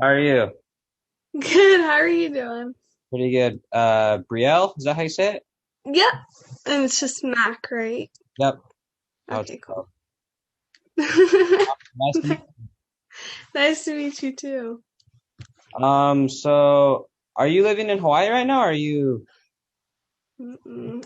How are you? Good. How are you doing? Pretty good. Brielle, is that how you say it? Yep. And it's just Mac, right? Yep. How it's Okay, spelled. cool. Nice to meet Nice to meet you too. you. So are you living in Hawaii right now? Or are you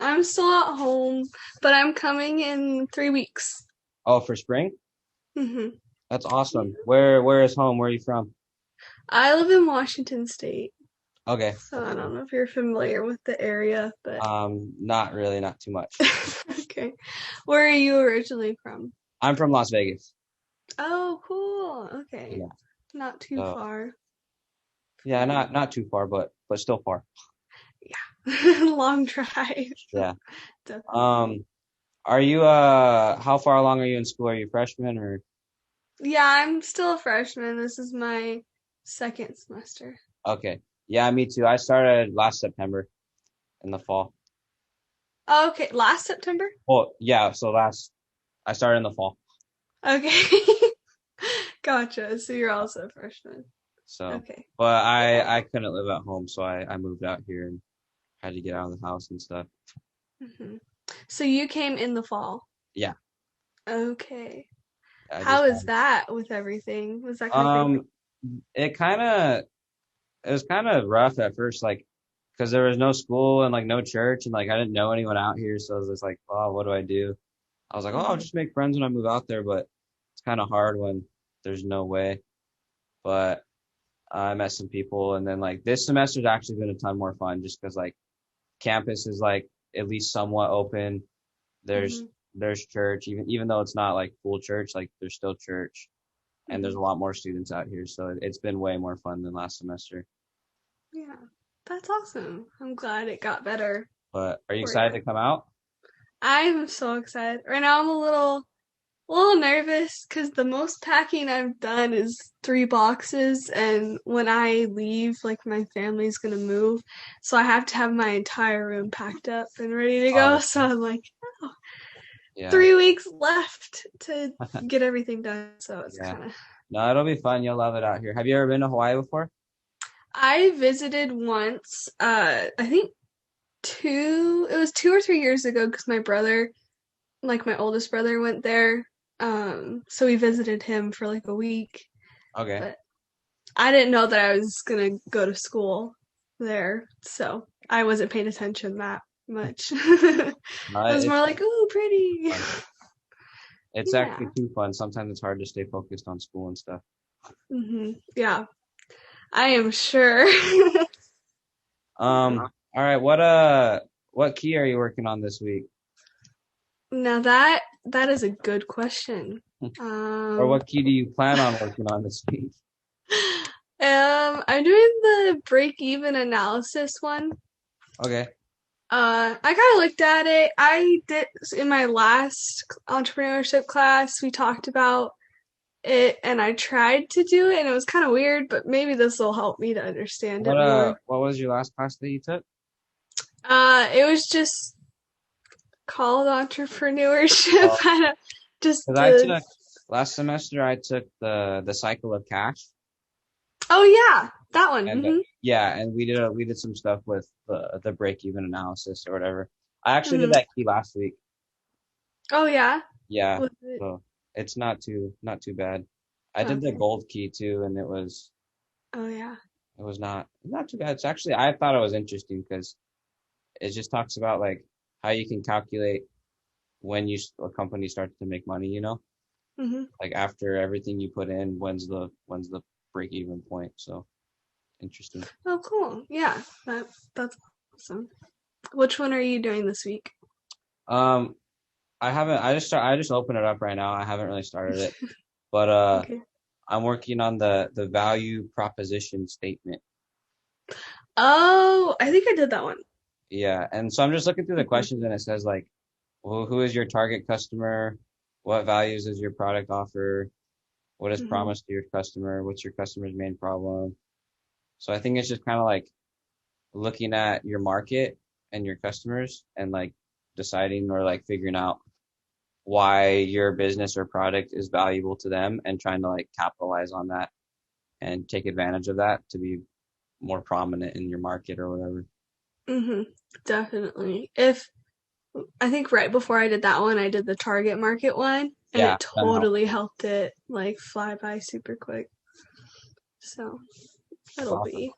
I'm still at home, but I'm coming in 3 weeks. for spring? hmm That's awesome. Where is home? Where are you from? I live in Washington State, Okay. so I don't know if you're familiar with the area, but Not really, not too much. okay. Where are you originally from? I'm from Las Vegas. Oh, cool. Okay. Yeah. Not too So far. yeah, Cool. not too far, but still far. Yeah. Long drive. Yeah. Definitely. Um, are you how far along are you in school? Are you a freshman or Yeah, I'm still a freshman. This is my second semester. okay. Yeah, me too. I started last September in the fall. Oh, okay, last September? Well, yeah, so I started in the fall. Okay. Gotcha. So you're also a freshman. So, Okay. but Cool. I couldn't live at home, so I moved out here and had to get out of the house and stuff. hmm So you came in the fall. Yeah, Okay. I How just is that with everything? Was that kind of crazy? um it kind of it was kind of rough at first, like because there was no school and like no church and like I didn't know anyone out here, so I was just like, oh, what do I do? I was like, oh, I'll hmm just make friends when I move out there, but it's kind of hard when there's no way. But I met some people, and then like this semester's actually been a ton more fun, just because like campus is like at least somewhat open. There's hmm there's church, even though it's not like full church, like there's still church, and there's hmm a lot more students out here, so it's been way more fun than last semester. Yeah. That's awesome. I'm glad it got better But are you for excited you. to come out? I'm so excited. Right now I'm a little nervous because the most packing I've done is 3 boxes, and when I leave, like my family's gonna move, so I have to have my entire room packed up and ready to Oh, go. So I'm like, oh, yeah, 3 weeks left to get everything done. So it's yeah. kind of. No, it'll be fun. You'll love it out here. Have you ever been to Hawaii before? I visited once. I think two. It was 2 or 3 years ago because my brother, like my oldest brother, went there. So we visited him for like a week. Okay. But I didn't know that I was gonna go to school there, so I wasn't paying attention that much. It No, was more it's like, "Ooh, pretty." fun. It's actually Yeah. too fun. Sometimes it's hard to stay focused on school and stuff. Yeah, I am sure. All right. What key are you working on this week? Now that is a good question. Or Um, what key do you plan on working on this week? I'm doing the break-even analysis one. Okay. I kind of looked at it. I did in my last entrepreneurship class. We talked about it and I tried to do it and it was kind of weird, but maybe this will help me to understand it more. What was your last class that you took? It was just called entrepreneurship. Oh, I don't, just because I the took last semester I took the cycle of cash oh yeah, that one. and yeah, and we did some stuff with the break even analysis or whatever. I actually did hmm that key last week. Oh yeah, Yeah. was it So it's not too bad. I did the okay? gold key too, and Oh yeah. it was not too bad. It's actually I thought it was interesting because it just talks about like how you can calculate when a company starts to make money, hmm like after everything you put in, when's the break even point. So interesting. Oh cool. Yeah, that's awesome. Which one are you doing this week? Um, I haven't. I just opened it up right now. I haven't really started it, but Okay. I'm working on the value proposition statement. Oh, I think I did that one. Yeah, and so I'm just looking through the hmm questions, and it says like, well, who is your target customer? What values does your product offer? What is hmm promised to your customer? What's your customer's main problem? So I think it's just kind of like looking at your market and your customers and like deciding or like figuring out why your business or product is valuable to them and trying to like capitalize on that. and take advantage of that to be more prominent in your market or whatever. Mhm. Definitely. If I think right before I did that one, I did the target market one, and Yeah, it that helps. totally helped it like fly by super quick. So It's it'll awesome. be,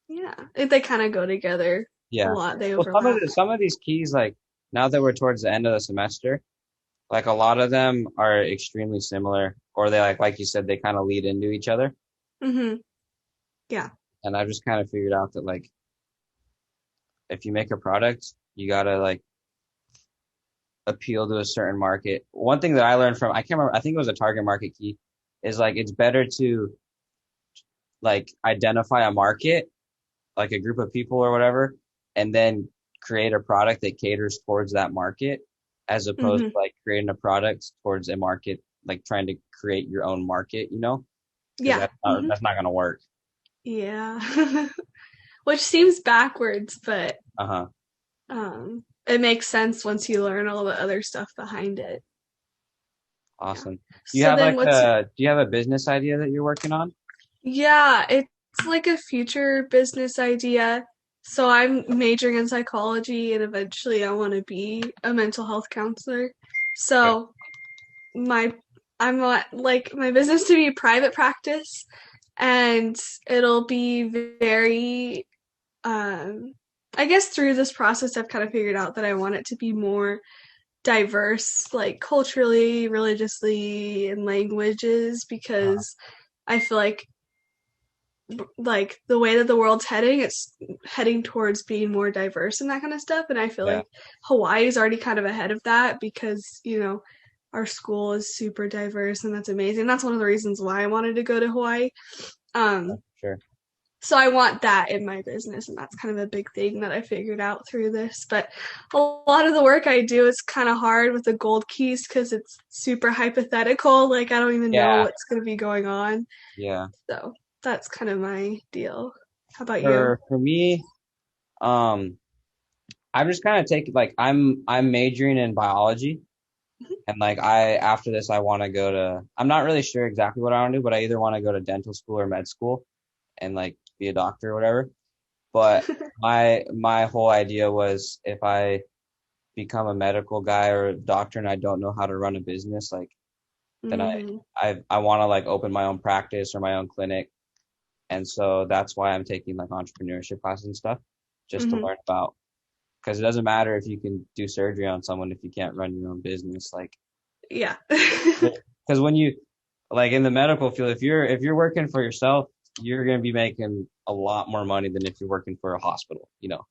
yeah. They kind of go together a Yeah. lot. They Well, overlap. some of these keys, like now that we're towards the end of the semester, like a lot of them are extremely similar, or they like you said, they kind of lead into each other. Mhm. Yeah. And I've just kind of figured out that like if you make a product, you gotta like appeal to a certain market. One thing that I learned from I can't remember, I think it was a target market key, is like it's better to like identify a market, like a group of people or whatever, and then create a product that caters towards that market as opposed to Mhm. like creating a product towards a market, like trying to create your own market, you know? Because Yeah. Mhm. that's not gonna work. Yeah. Which seems backwards, but Uh-huh. it makes sense once you learn all the other stuff behind it. Yeah. Awesome. So then what's Do you have a business idea that you're working on? yeah, it's like a future business idea. So I'm majoring in psychology and eventually I want to be a mental health counselor. Okay. So my I want like my business to be private practice and it'll be very um I guess through this process I've kind of figured out that I want it to be more diverse, like culturally, religiously, and languages Uh, because I feel like the way that the world's heading, it's heading towards being more diverse and that kind of stuff. And I feel yeah, like Hawaii is already kind of ahead of that because, our school is super diverse and that's amazing. That's one of the reasons why I wanted to go to Hawaii. Um, sure. so I want that in my business, and that's kind of a big thing that I figured out through this. But a lot of the work I do is kind of hard with the gold keys because it's super hypothetical. Like I don't even know Yeah, what's going to be going on. yeah. So that's kind of my deal. How about you? For me, um, I'm just kind of taking like I'm majoring in biology, and like I after this I want to go to I'm not really sure exactly what I want to do, but I either want to go to dental school or med school and like be a doctor or whatever. But my whole idea was if I become a medical guy or a doctor and I don't know how to run a business, like then Mm-hmm. I want to like open my own practice or my own clinic. And so that's why I'm taking like entrepreneurship classes and stuff just to Mm-hmm. learn about because it doesn't matter if you can do surgery on someone if you can't run your own business. Like, Yeah. because when you like in the medical field, if you're working for yourself, you're gonna be making a lot more money than if you're working for a hospital, you know.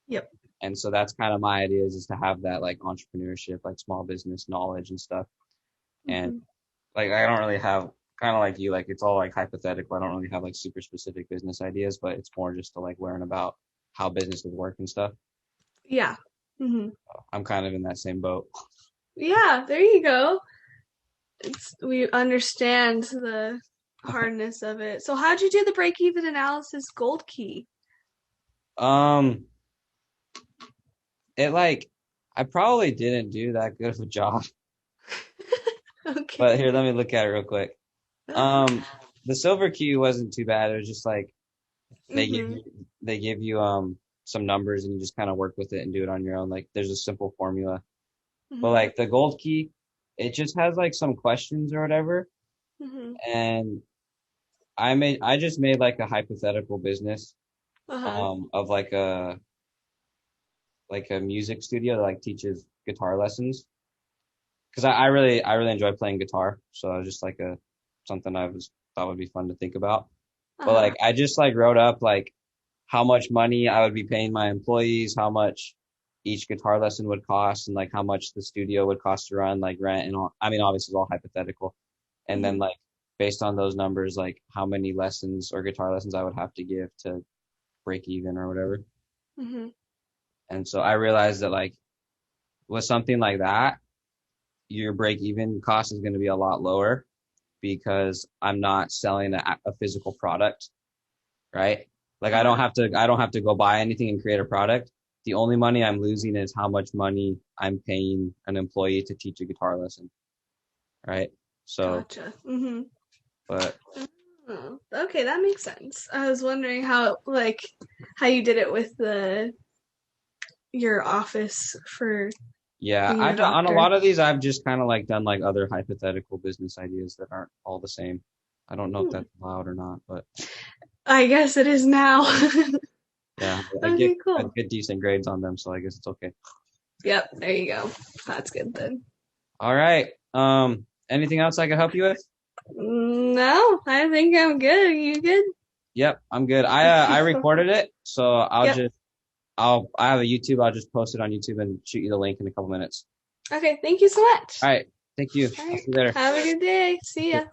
Yep. And so that's kind of my idea is to have that like entrepreneurship, like small business knowledge and stuff. And Mm-hmm. like I don't really have kind of like you, like it's all like hypothetical. I don't really have like super specific business ideas, but it's more just to like learn about how businesses work and stuff. Yeah. Mm-hmm. I'm kind of in that same boat. Yeah, there you go. We understand the hardness of it. So how'd you do the break-even analysis gold key? Um, it like I probably didn't do that good of a job, but here, Okay. let me look at it real quick. Um, the silver key wasn't too bad. It was just like they give Mm-hmm. you they give you some numbers and you just kind of work with it and do it on your own. Like there's a simple formula. But Mm-hmm. like the gold key, it just has like some questions or whatever. Mm-hmm. And I just made like a hypothetical business Uh-huh. of like a music studio that like teaches guitar lessons. Because I really enjoy playing guitar. So I was just like a something I was thought would be fun to think about. But Uh-huh. like I just like wrote up like how much money I would be paying my employees, how much each guitar lesson would cost, and like how much the studio would cost to run, like rent and all. I mean, obviously it's all hypothetical. And then Mm-hmm. like based on those numbers, like how many lessons or guitar lessons I would have to give to break even or whatever. Mm-hmm. And so I realized that like with something like that, your break even cost is going to be a lot lower because I'm not selling a physical product, right? Like Uh-huh. I don't have to go buy anything and create a product. The only money I'm losing is how much money I'm paying an employee to teach a guitar lesson, right? So, Gotcha. Mm-hmm. but Oh, okay, that makes sense. I was wondering how you did it with your office for Yeah, being a on a doctor. lot of these, I've just kind of like done like other hypothetical business ideas that aren't all the same. I don't know if Hmm. that's allowed or not, but I guess it is now. yeah, Okay, I cool. get decent grades on them, so I guess it's okay. Yep, there you go. That's good then. All right. Anything else I can help you with? No, I think I'm good. You good? Yep, I'm good. I recorded it, so Yep. I have a YouTube. I'll just post it on YouTube and shoot you the link in a couple minutes. Okay, thank you so much. All right. Thank you. All I'll right. see you later. Have a good day. See ya.